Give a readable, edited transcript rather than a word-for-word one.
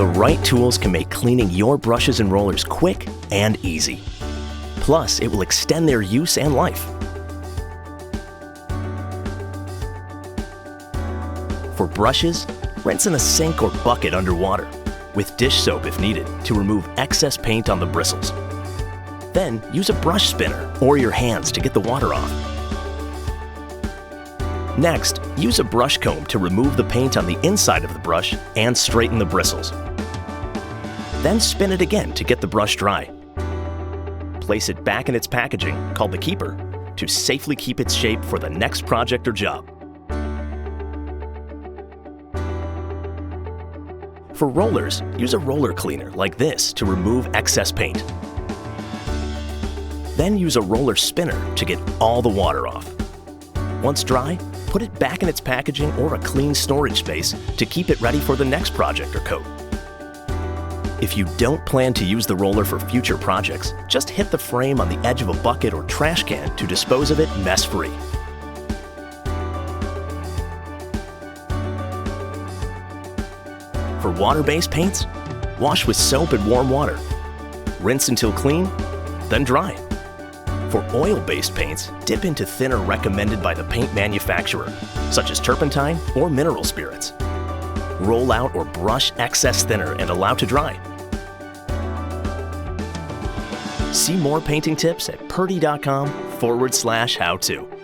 The right tools can make cleaning your brushes and rollers quick and easy. Plus, it will extend their use and life. For brushes, rinse in a sink or bucket underwater, with dish soap if needed, to remove excess paint on the bristles. Then, use a brush spinner or your hands to get the water off. Next, use a brush comb to remove the paint on the inside of the brush and straighten the bristles. Then spin it again to get the brush dry. Place it back in its packaging, called the keeper, to safely keep its shape for the next project or job. For rollers, use a roller cleaner like this to remove excess paint. Then use a roller spinner to get all the water off. Once dry, put it back in its packaging or a clean storage space to keep it ready for the next project or coat. If you don't plan to use the roller for future projects, just hit the frame on the edge of a bucket or trash can to dispose of it mess-free. For water-based paints, wash with soap and warm water. Rinse until clean, then dry. For oil-based paints, dip into thinner recommended by the paint manufacturer, such as turpentine or mineral spirits. Roll out or brush excess thinner and allow to dry. See more painting tips at purdy.com/how-to.